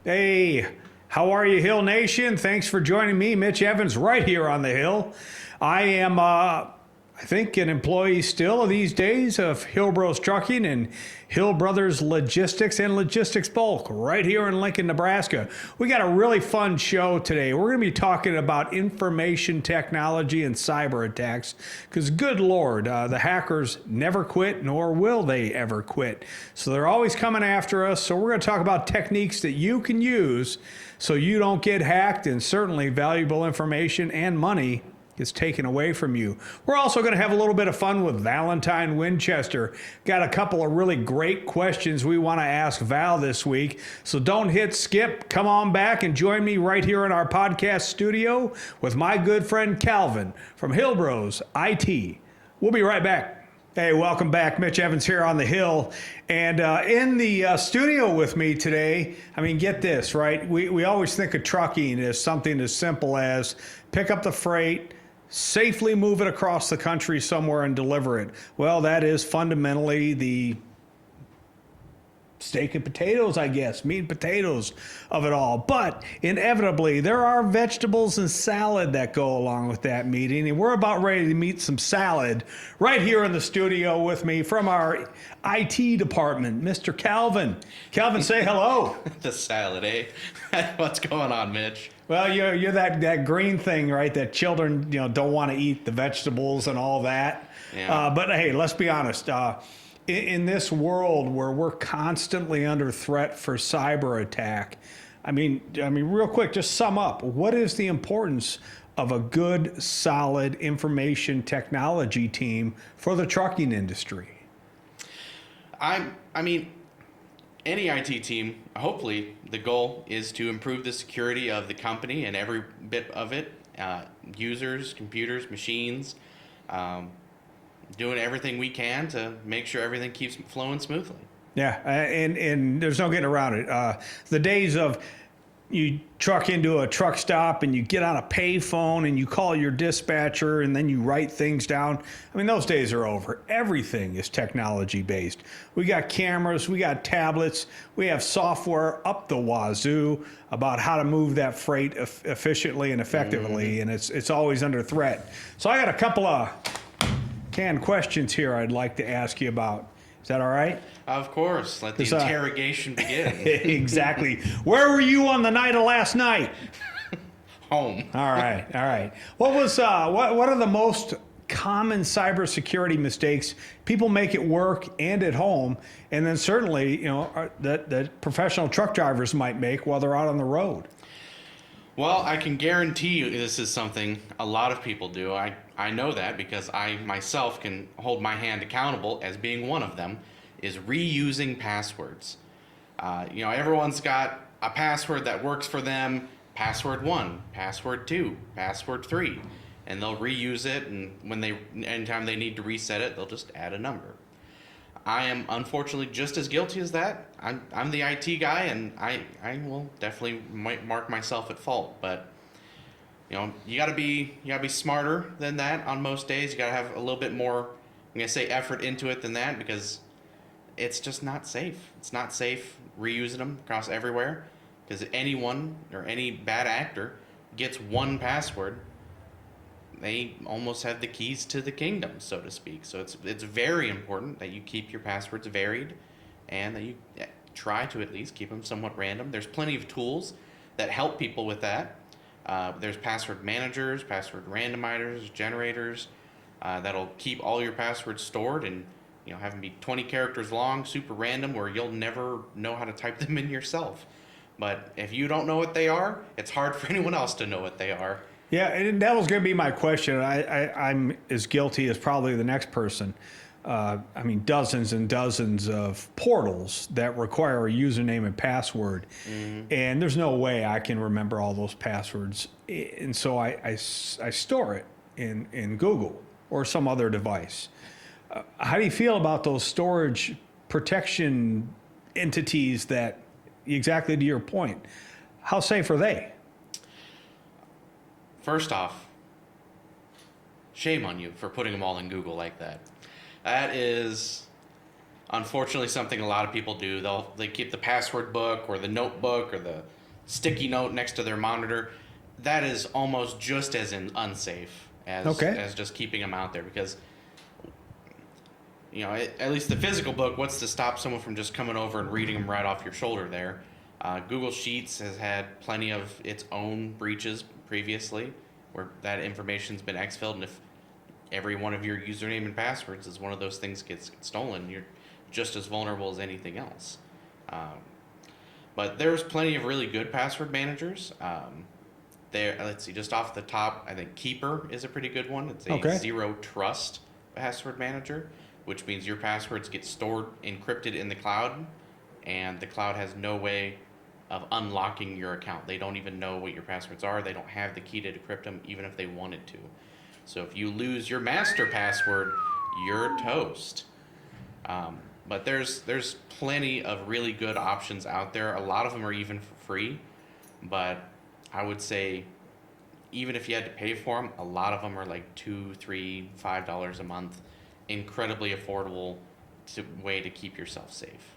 Hey, how are you, Hill Nation? Thanks for joining me, Mitch Evans, right here on the Hill. I am, I think, an employee still these days of Hill Bros Trucking and Hill Brothers Logistics and Logistics Bulk right here in Lincoln, Nebraska. We got a really fun show today. We're going to be talking about information technology and cyber attacks because, good Lord, the hackers never quit, nor will they ever quit. So they're always coming after us. So we're going to talk about techniques that you can use so you don't get hacked, and certainly valuable information and money is taken away from you. We're also going to have a little bit of fun with Valentine Winchester. Got a couple of really great questions we want to ask Val this week. So don't hit skip. Come on back and join me right here in our podcast studio with my good friend Calvin from Hill Bros IT. We'll be right back. Hey, welcome back. Mitch Evans here on the Hill. And in the studio with me today, I mean, get this, right? We always think of trucking as something as simple as pick up the freight, safely move it across the country somewhere and deliver it. Well, that is fundamentally the steak and potatoes, I guess, meat and potatoes of it all. But inevitably, there are vegetables and salad that go along with that meeting. And we're about ready to meet some salad right here in the studio with me from our IT department, Mr. Calvin. Calvin, say hello. The salad, eh? What's going on, Mitch? Well, you're that green thing, right? That children, don't want to eat the vegetables and all that. Yeah. But hey, let's be honest. In this world where we're constantly under threat for cyber attack, I mean, real quick, just sum up. What is the importance of a good, solid information technology team for the trucking industry? I mean, any IT team, hopefully the goal is to improve the security of the company and every bit of it, users, computers, machines, doing everything we can to make sure everything keeps flowing smoothly. Yeah, and there's no getting around it. The days of you truck into a truck stop and you get on a pay phone and you call your dispatcher and then you write things down. I mean, those days are over. Everything is technology based. We got cameras, we got tablets, we have software up the wazoo about how to move that freight efficiently and effectively, and it's always under threat. So I got a couple of canned questions here I'd like to ask you about. Is that all right? Of course. Let the interrogation begin. Exactly. Where were you on the night of last night? Home. All right. What was what are the most common cybersecurity mistakes people make at work and at home, and then certainly that professional truck drivers might make while they're out on the road? Well, I can guarantee you this is something a lot of people do. I know that because I myself can hold my hand accountable as being one of them, is reusing passwords. Everyone's got a password that works for them, password 1, password 2, password 3, and they'll reuse it, and anytime they need to reset it, they'll just add a number. I am unfortunately just as guilty as that. I'm the IT guy, and I will definitely might mark myself at fault. But you gotta be smarter than that on most days. You gotta have a little bit more, I'm gonna say, effort into it than that, because it's just not safe. It's not safe reusing them across everywhere, because anyone or any bad actor gets one password, they almost have the keys to the kingdom, so to speak. So it's very important that you keep your passwords varied and that you try to at least keep them somewhat random. There's plenty of tools that help people with that. There's password managers, password randomizers, generators that'll keep all your passwords stored and have them be 20 characters long, super random, where you'll never know how to type them in yourself. But if you don't know what they are, it's hard for anyone else to know what they are. Yeah, and that was going to be my question. I'm as guilty as probably the next person. Dozens and dozens of portals that require a username and password. Mm-hmm. And there's no way I can remember all those passwords. And so I store it in Google or some other device. How do you feel about those storage protection entities that, exactly to your point, how safe are they? First off, shame on you for putting them all in Google like that. That is unfortunately something a lot of people do. They keep the password book or the notebook or the sticky note next to their monitor. That is almost just as unsafe Okay. as just keeping them out there, because at least the physical book, what's to stop someone from just coming over and reading them right off your shoulder there? Google Sheets has had plenty of its own breaches previously where that information's been exfilled, and if every one of your username and passwords is one of those things gets stolen, you're just as vulnerable as anything else. But there's plenty of really good password managers. Let's see, just off the top, I think Keeper is a pretty good one. It's a zero trust password manager, which means your passwords get stored encrypted in the cloud, and the cloud has no way of unlocking your account. They don't even know what your passwords are. They don't have the key to decrypt them, even if they wanted to. So if you lose your master password, you're toast. But there's plenty of really good options out there. A lot of them are even for free, but I would say even if you had to pay for them, a lot of them are like $2, $3, $5 a month. Incredibly affordable way to keep yourself safe.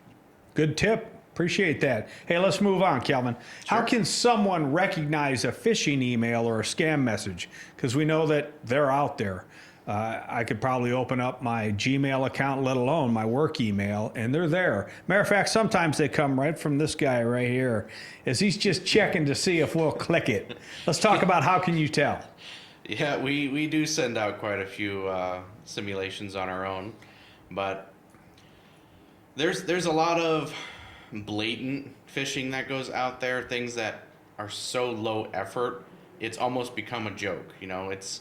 Good tip. Appreciate that. Hey, let's move on, Calvin. How Sure. can someone recognize a phishing email or a scam message? Because we know that they're out there. I could probably open up my Gmail account, let alone my work email, and they're there. Matter of fact, sometimes they come right from this guy right here, as he's just checking to see if we'll click it. Let's talk about how can you tell? Yeah, we do send out quite a few simulations on our own, but there's a lot of blatant phishing that goes out there, things that are so low effort, it's almost become a joke. It's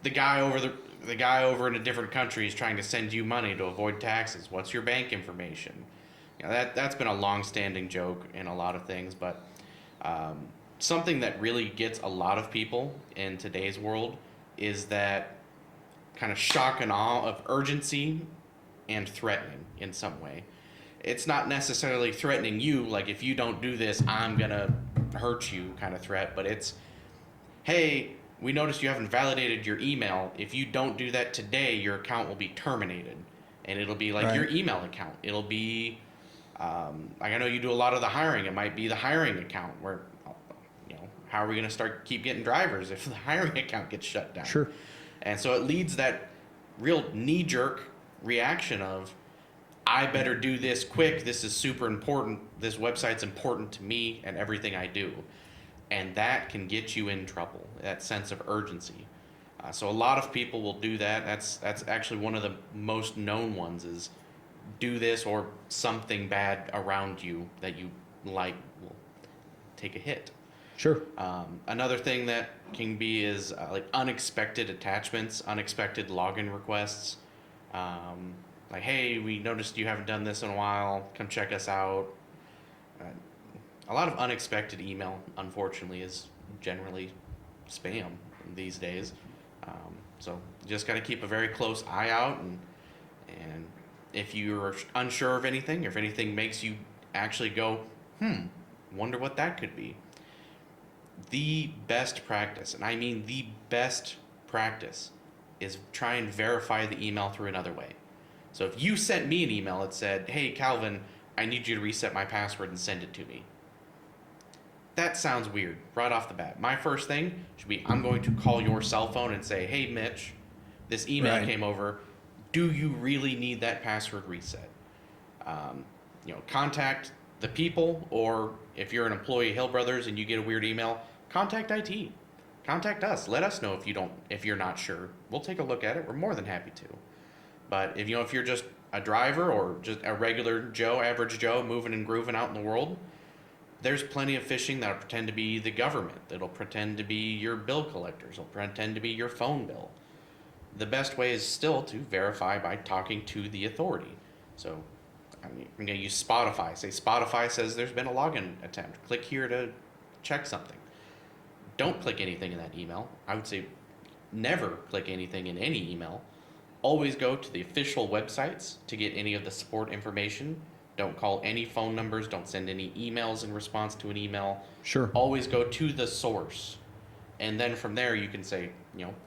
the guy over in a different country is trying to send you money to avoid taxes. What's your bank information? That's been a long-standing joke in a lot of things, but something that really gets a lot of people in today's world is that kind of shock and awe of urgency and threatening in some way. It's not necessarily threatening you, like if you don't do this, I'm gonna hurt you kind of threat, but it's, hey, we noticed you haven't validated your email. If you don't do that today, your account will be terminated. And it'll be like your email account. It'll be, like I know you do a lot of the hiring. It might be the hiring account where, how are we going to keep getting drivers if the hiring account gets shut down? Sure. And so it leads that real knee-jerk reaction of, I better do this quick. This is super important. This website's important to me and everything I do. And that can get you in trouble, that sense of urgency. So a lot of people will do that. That's actually one of the most known ones is do this or something bad around you that you like will take a hit. Sure. Another thing that can be is like unexpected attachments, unexpected login requests. Like, hey, we noticed you haven't done this in a while. Come check us out. A lot of unexpected email, unfortunately, is generally spam these days. So you just got to keep a very close eye out, and if you're unsure of anything, or if anything makes you actually go, wonder what that could be. The best practice, and I mean the best practice, is try and verify the email through another way. So if you sent me an email that said, hey, Calvin, I need you to reset my password and send it to me. That sounds weird right off the bat. My first thing should be, I'm going to call your cell phone and say, hey, Mitch, this email came over. Do you really need that password reset? Contact the people, or if you're an employee at Hill Brothers and you get a weird email, contact IT. Contact us. Let us know if you're not sure. We'll take a look at it. We're more than happy to. But if you're just a driver or just a regular Joe, average Joe, moving and grooving out in the world, there's plenty of phishing that'll pretend to be the government, that'll pretend to be your bill collectors, will pretend to be your phone bill. The best way is still to verify by talking to the authority. So I'm going to use Spotify. Say Spotify says there's been a login attempt. Click here to check something. Don't click anything in that email. I would say never click anything in any email. Always go to the official websites to get any of the support information. Don't call any phone numbers. Don't send any emails in response to an email. Sure. Always go to the source. And then from there you can say,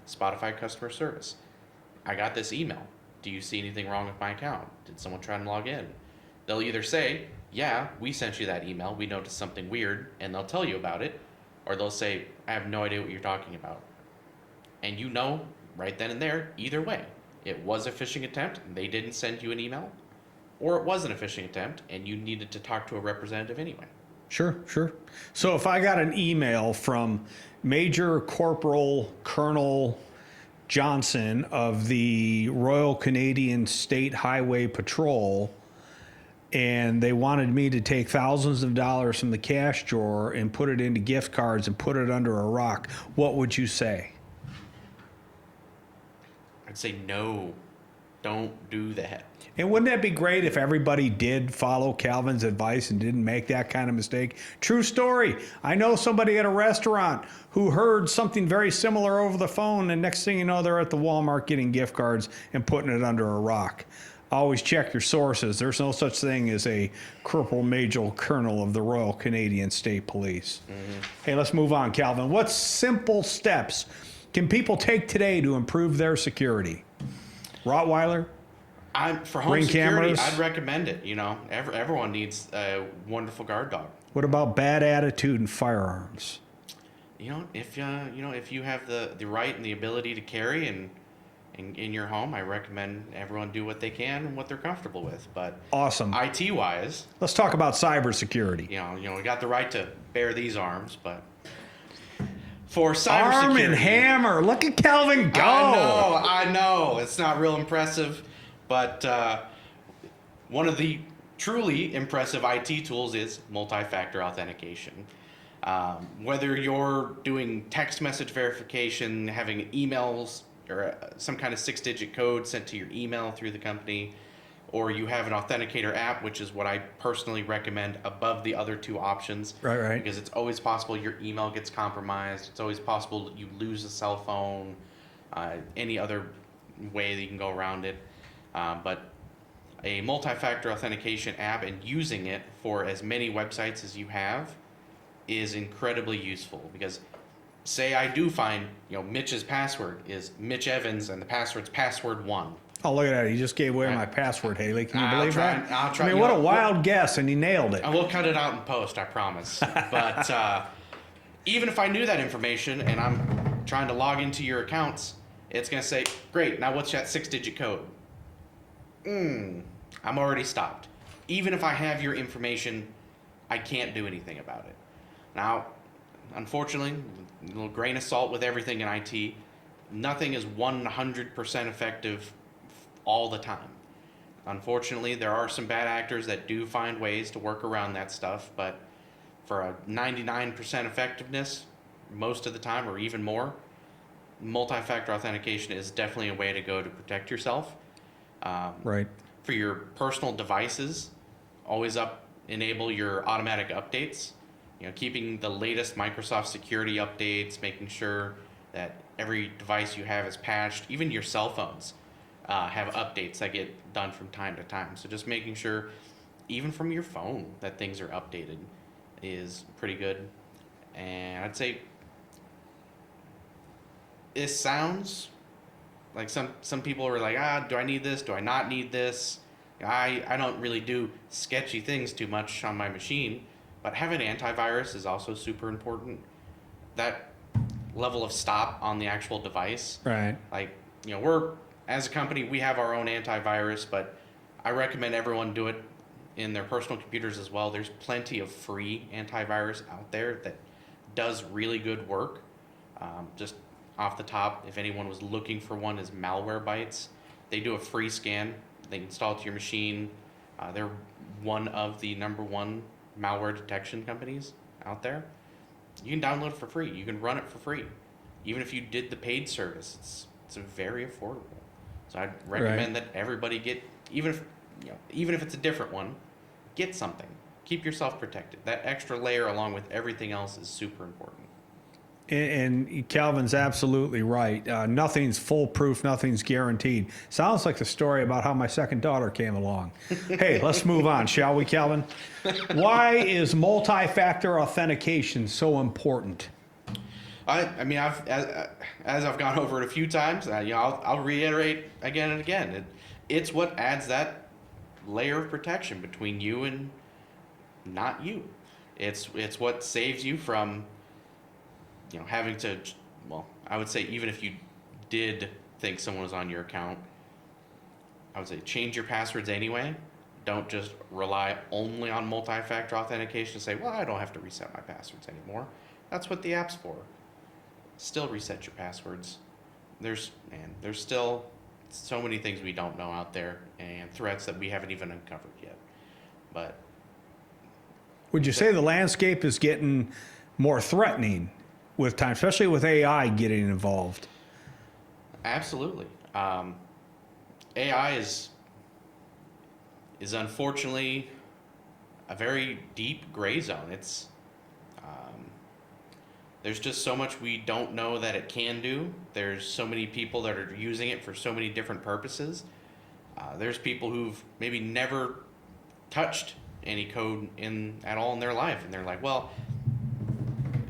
Spotify customer service. I got this email. do you see anything wrong with my account? Did someone try and log in? They'll either say, yeah, we sent you that email, we noticed something weird, and they'll tell you about it, or they'll say, I have no idea what you're talking about. And you know right then and there, either way, it was a phishing attempt, and they didn't send you an email, or it wasn't a phishing attempt, and you needed to talk to a representative anyway. Sure, sure. So if I got an email from Major Corporal Colonel Johnson of the Royal Canadian State Highway Patrol, and they wanted me to take thousands of dollars from the cash drawer and put it into gift cards and put it under a rock, what would you say? I'd say no, don't do that. And wouldn't that be great if everybody did follow Calvin's advice and didn't make that kind of mistake? True story. I know somebody at a restaurant who heard something very similar over the phone, and next thing you know, they're at the Walmart getting gift cards and putting it under a rock. Always check your sources. There's no such thing as a Corporal Major Colonel of the Royal Canadian State Police. Mm-hmm. Hey, let's move on, Calvin. What simple steps can people take today to improve their security? Rottweiler? For home Ring security, cameras? I'd recommend it. You know, everyone needs a wonderful guard dog. What about bad attitude and firearms? You know, if you have the right and the ability to carry and in your home, I recommend everyone do what they can and what they're comfortable with. But awesome. IT wise, let's talk about cybersecurity. You know, we got the right to bear these arms, but for cybersecurity, Arm and hammer. Look at Calvin go. I know. It's not real impressive, but one of the truly impressive IT tools is multi-factor authentication. Whether you're doing text message verification, having emails or some kind of 6-digit code sent to your email through the company, or you have an authenticator app, which is what I personally recommend above the other two options. Right. Because it's always possible your email gets compromised. It's always possible that you lose a cell phone, any other way that you can go around it. But a multi-factor authentication app and using it for as many websites as you have is incredibly useful, because say I do find, Mitch's password is Mitch Evans and the password's password1. Oh, look at that. He just gave away my password, Haley. Can you believe that? I'll try. I mean, what a wild guess, and he nailed it. I will cut it out in post, I promise. But even if I knew that information and I'm trying to log into your accounts, it's going to say, great, now what's that 6-digit code? I'm already stopped. Even if I have your information, I can't do anything about it. Now, unfortunately, a little grain of salt with everything in IT, nothing is 100% effective all the time. Unfortunately, there are some bad actors that do find ways to work around that stuff, but for a 99% effectiveness, most of the time, or even more, multi-factor authentication is definitely a way to go to protect yourself. Right. For your personal devices, always enable your automatic updates. Keeping the latest Microsoft security updates, making sure that every device you have is patched. Even your cell phones have updates that get done from time to time. So just making sure, even from your phone, that things are updated is pretty good. And I'd say it sounds like some people are like, do I need this? Do I not need this? I don't really do sketchy things too much on my machine. But having antivirus is also super important. That level of stop on the actual device. Right. Like, we're, as a company, we have our own antivirus, but I recommend everyone do it in their personal computers as well. There's plenty of free antivirus out there that does really good work. Just off the top, if anyone was looking for one, is Malwarebytes. They do a free scan. They install it to your machine. They're one of the #1 malware detection companies out there. You can download it for free. You can run it for free. Even if you did the paid service, it's very affordable. So I'd recommend that everybody get, even if it's a different one, get something. Keep yourself protected. That extra layer along with everything else is super important. And Calvin's absolutely right. Nothing's foolproof. Nothing's guaranteed. Sounds like the story about how my second daughter came along. Hey, let's move on, shall we, Calvin? Why is multi-factor authentication so important? I mean, as I've gone over it a few times, I'll reiterate again and again. it's what adds that layer of protection between you and not you. It's what saves you from, having to, well, I would say even if you did think someone was on your account, I would say change your passwords anyway. Don't just rely only on multi-factor authentication and say, well, I don't have to reset my passwords anymore. That's what the app's for. Still reset your passwords. There's still so many things we don't know out there and threats that we haven't even uncovered yet. But would you say the landscape is getting more threatening with time, especially with AI getting involved? absolutely. AI is unfortunately a very deep gray zone. There's just so much we don't know that it can do. There's so many people that are using it for so many different purposes. There's people who've maybe never touched any code at all in their life, and they're like, well,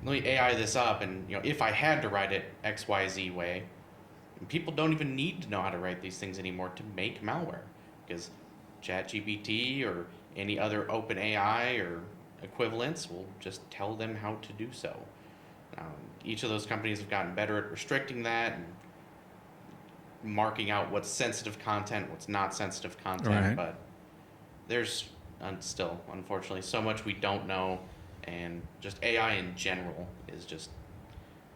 let me AI this up, and if I had to write it XYZ way, and people don't even need to know how to write these things anymore to make malware, because ChatGPT or any other open AI or equivalents will just tell them how to do so. Each of those companies have gotten better at restricting that and marking out what's sensitive content, what's not sensitive content. Right. But there's still, unfortunately, so much we don't know, and just AI in general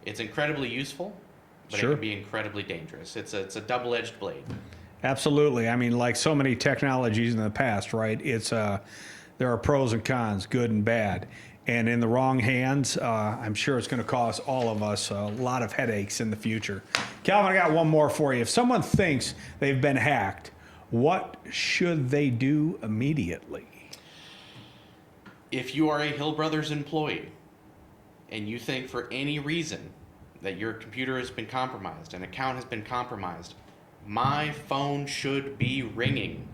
it's incredibly useful, but Sure. it can be incredibly dangerous. It's a double-edged blade. Absolutely. I mean, like so many technologies in the past, right? There are pros and cons, good and bad. And in the wrong hands, I'm sure it's going to cause all of us a lot of headaches in the future. Calvin, I got one more for you. If someone thinks they've been hacked, what should they do immediately? If you are a Hill Brothers employee and you think for any reason that your computer has been compromised, an account has been compromised, my phone should be ringing.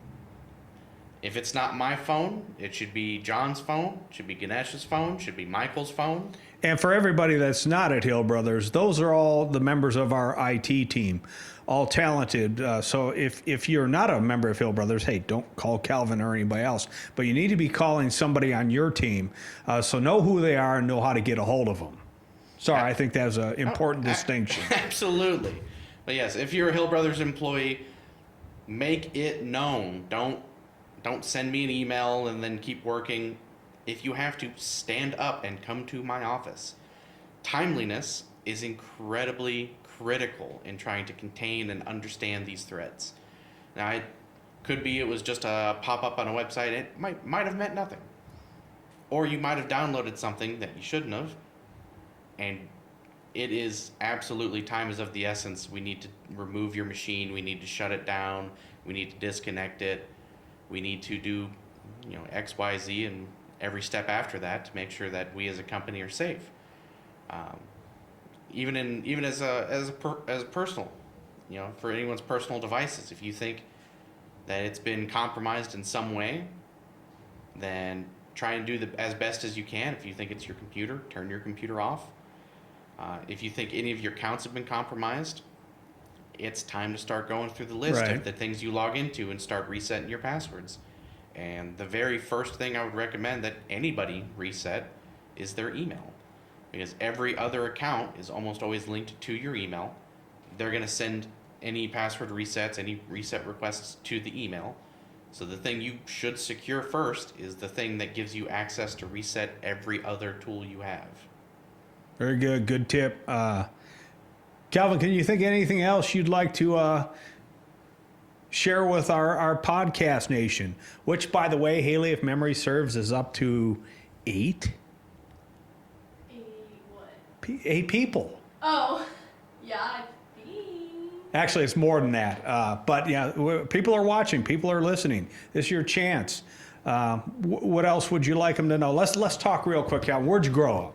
If it's not my phone, it should be John's phone, it should be Ganesh's phone, it should be Michael's phone. And for everybody that's not at Hill Brothers, those are all the members of our IT team, all talented. So if you're not a member of Hill Brothers, hey, don't call Calvin or anybody else. But you need to be calling somebody on your team. So know who they are and know how to get a hold of them. Sorry, I think that's an important distinction. Absolutely. But yes, if you're a Hill Brothers employee, make it known. Don't send me an email and then keep working. If you have to, stand up and come to my office. Timeliness is incredibly critical in trying to contain and understand these threats. Now, it could be it was just a pop-up on a website. It might have meant nothing. Or you might have downloaded something that you shouldn't have. And it is absolutely, time is of the essence. We need to remove your machine. We need to shut it down. We need to disconnect it. We need to do, X, Y, Z, and every step after that to make sure that we as a company are safe. Even as a personal, for anyone's personal devices. If you think that it's been compromised in some way, then try and do as best as you can. If you think it's your computer, turn your computer off. If you think any of your accounts have been compromised, it's time to start going through the list Right. of the things you log into and start resetting your passwords. And the very first thing I would recommend that anybody reset is their email, because every other account is almost always linked to your email. They're going to send any password resets, any reset requests to the email. So the thing you should secure first is the thing that gives you access to reset every other tool you have. Very good. Good tip. Calvin, can you think of anything else you'd like to share with our podcast nation? Which, by the way, Haley, if memory serves, is up to 8? 8 what? 8 people. Oh, yeah, I think. Actually, it's more than that. But yeah, people are watching. People are listening. This is your chance. What else would you like them to know? Let's talk real quick, Calvin. Where'd you grow up?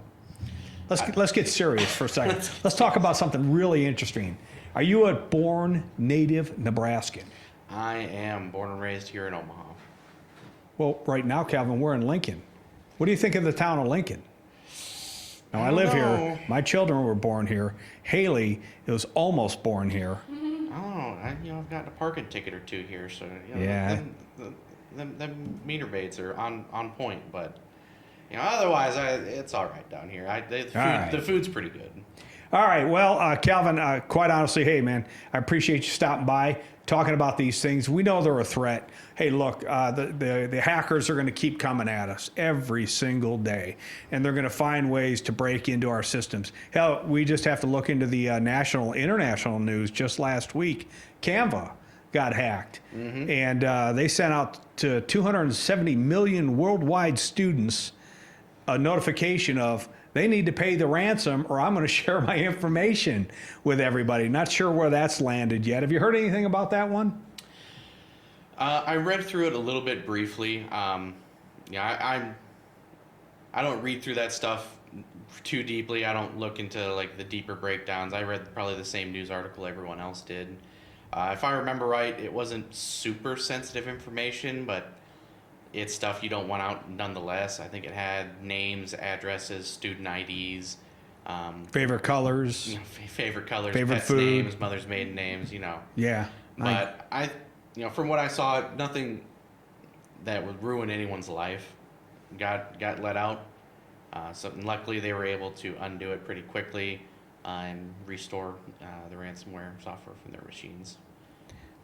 Let's get serious for a second. Let's talk about something really interesting. Are you a born native Nebraskan? I am born and raised here in Omaha. Well, right now, Calvin, we're in Lincoln. What do you think of the town of Lincoln? Now, I live here. My children were born here. Haley was almost born here. I don't know. I've gotten a parking ticket or two here, so Yeah. them meter baits are on point. But otherwise, it's all right down here. The food's pretty good. All right. Well, Calvin, quite honestly, hey, man, I appreciate you stopping by, talking about these things. We know they're a threat. Hey, look, the hackers are going to keep coming at us every single day, and they're going to find ways to break into our systems. Hell, we just have to look into the international news. Just last week, Canva got hacked, and they sent out to 270 million worldwide students a notification of they need to pay the ransom or I'm going to share my information with everybody. Not sure where that's landed yet. Have you heard anything about that one? I read through it a little bit briefly. I don't read through that stuff too deeply. I don't look into like the deeper breakdowns. I read probably the same news article everyone else did. If I remember right, it wasn't super sensitive information, but it's stuff you don't want out nonetheless. I think it had names, addresses, student IDs, favorite colors, favorite colors, favorite pets' food, names, mother's maiden names. Yeah. But from what I saw, nothing that would ruin anyone's life got let out. So luckily they were able to undo it pretty quickly and restore the ransomware software from their machines.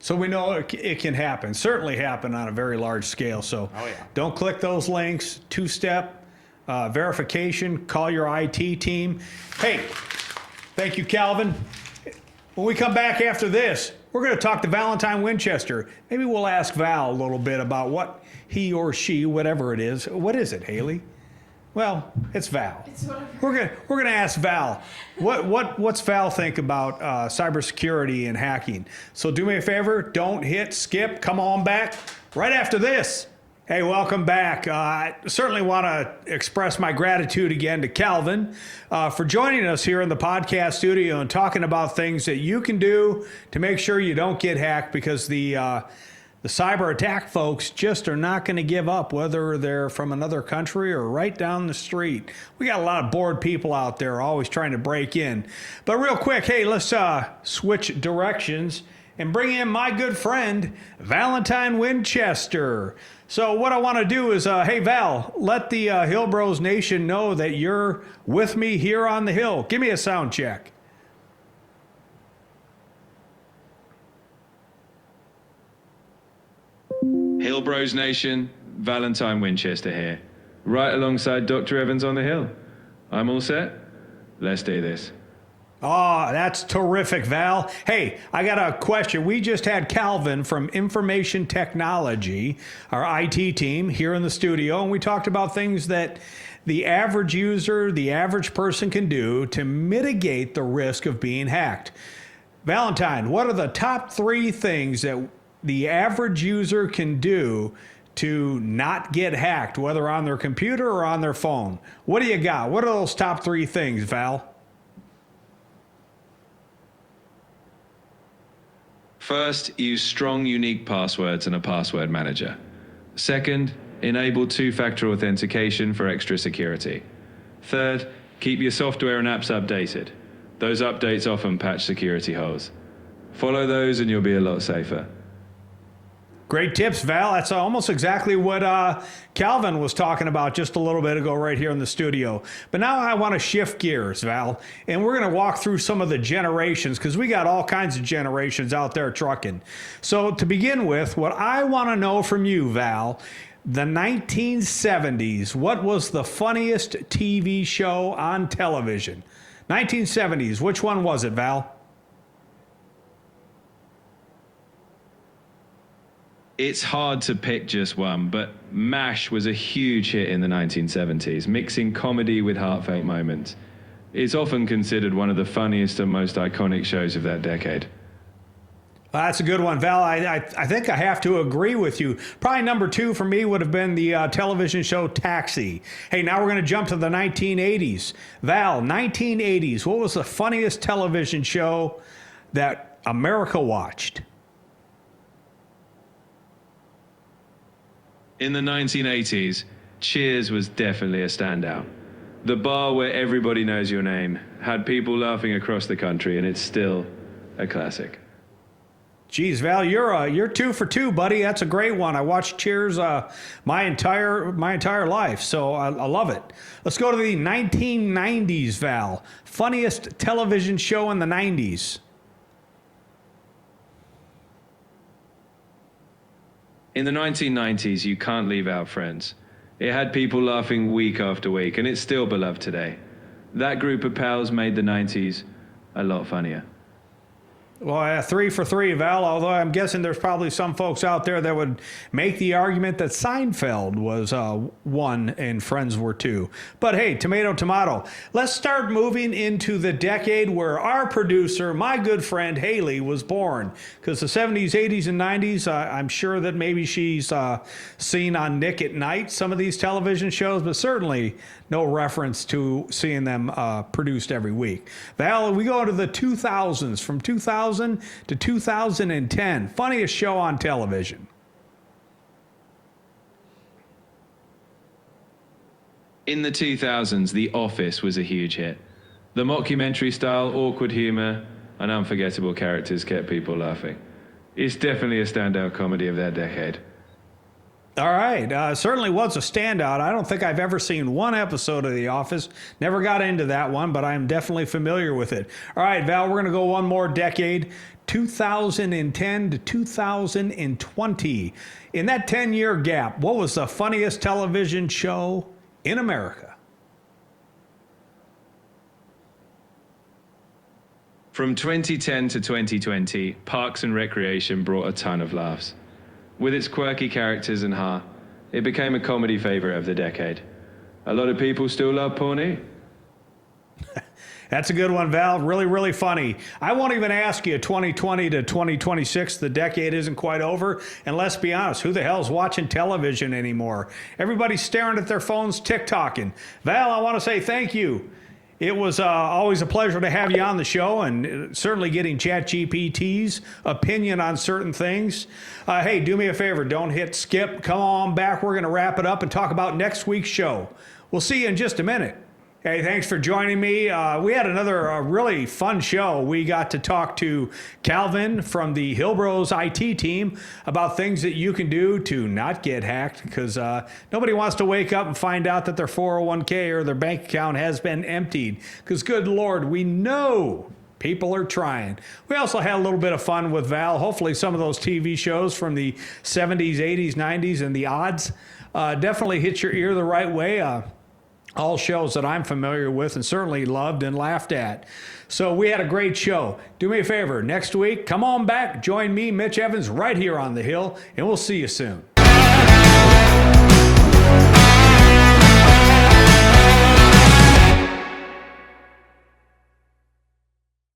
So we know it can happen, certainly happen on a very large scale. So don't click those links, two-step verification, call your IT team. Hey, thank you, Calvin. When we come back after this, we're going to talk to Valentine Winchester. Maybe we'll ask Val a little bit about what he or she, whatever it is. What is it, Haley? Well, it's Val. It's whatever. We're gonna ask Val. What's Val think about cybersecurity and hacking? So do me a favor, don't hit skip. Come on back right after this. Hey, welcome back. I certainly want to express my gratitude again to Calvin for joining us here in the podcast studio and talking about things that you can do to make sure you don't get hacked, because the cyber attack folks just are not going to give up, whether they're from another country or right down the street. We got a lot of bored people out there always trying to break in. But real quick, hey, let's switch directions and bring in my good friend, Valentine Winchester. So what I want to do is, hey, Val, let the Hill Bros Nation know that you're with me here on the Hill. Give me a sound check. Hill Bros Nation, Valentine Winchester here, right alongside Dr. Evans on the Hill. I'm all set. Let's do this. Oh, that's terrific, Val. Hey, I got a question. We just had Calvin from Information Technology, our IT team, here in the studio, and we talked about things that the average user, the average person can do to mitigate the risk of being hacked. Valentine, what are the top 3 things that the average user can do to not get hacked, whether on their computer or on their phone? What do you got? What are those top 3 things, Val? First, use strong, unique passwords and a password manager. Second, enable two-factor authentication for extra security. Third, keep your software and apps updated. Those updates often patch security holes. Follow those and you'll be a lot safer. Great tips, Val. That's almost exactly what Calvin was talking about just a little bit ago right here in the studio. But now I want to shift gears, Val, and we're going to walk through some of the generations, because we got all kinds of generations out there trucking. So to begin with, what I want to know from you, Val, the 1970s, what was the funniest TV show on television? 1970s, which one was it, Val? It's hard to pick just one, but MASH was a huge hit in the 1970s, mixing comedy with heartfelt moments. It's often considered one of the funniest and most iconic shows of that decade. That's a good one, Val. I think I have to agree with you. Probably number 2 for me would have been the television show Taxi. Hey, now we're going to jump to the 1980s. Val, 1980s, what was the funniest television show that America watched? In the 1980s, Cheers was definitely a standout. The bar where everybody knows your name had people laughing across the country, and it's still a classic. Geez, Val, you're 2 for 2, buddy. That's a great one. I watched Cheers my entire life, so I love it. Let's go to the 1990s, Val. Funniest television show in the 90s. In the 1990s, you can't leave out Friends. It had people laughing week after week, and it's still beloved today. That group of pals made the 90s a lot funnier. Well, 3 for 3, Val, although I'm guessing there's probably some folks out there that would make the argument that Seinfeld was 1 and Friends were 2. But hey, tomato, tomato. Let's start moving into the decade where our producer, my good friend Haley, was born. Because the 70s, 80s, and 90s, I'm sure that maybe she's seen on Nick at Night some of these television shows, but certainly no reference to seeing them produced every week. Val, we go into the 2000s, from 2000 to 2010. Funniest show on television. In the 2000s, The Office was a huge hit. The mockumentary style, awkward humor, and unforgettable characters kept people laughing. It's definitely a standout comedy of that decade. All right. Certainly was a standout. I don't think I've ever seen one episode of The Office. Never got into that one, but I'm definitely familiar with it. All right, Val, we're going to go one more decade, 2010 to 2020. In that 10-year gap, what was the funniest television show in America? From 2010 to 2020, Parks and Recreation brought a ton of laughs. With its quirky characters and heart, it became a comedy favorite of the decade. A lot of people still love Pawnee. That's a good one, Val. Really, really funny. I won't even ask you 2020 to 2026. The decade isn't quite over. And let's be honest, who the hell's watching television anymore? Everybody's staring at their phones, TikToking. Val, I want to say thank you. It was always a pleasure to have you on the show, and certainly getting ChatGPT's opinion on certain things. Hey, do me a favor. Don't hit skip. Come on back. We're going to wrap it up and talk about next week's show. We'll see you in just a minute. Hey, thanks for joining me. We had another really fun show. We got to talk to Calvin from the Hillbros IT team about things that you can do to not get hacked, because nobody wants to wake up and find out that their 401k or their bank account has been emptied, because good Lord, we know people are trying. We also had a little bit of fun with Val. Hopefully some of those TV shows from the 70s, 80s, 90s, and the odds definitely hit your ear the right way. All shows that I'm familiar with and certainly loved and laughed at. So we had a great show. Do me a favor, next week, come on back, join me, Mitch Evans, right here on the Hill, and we'll see you soon.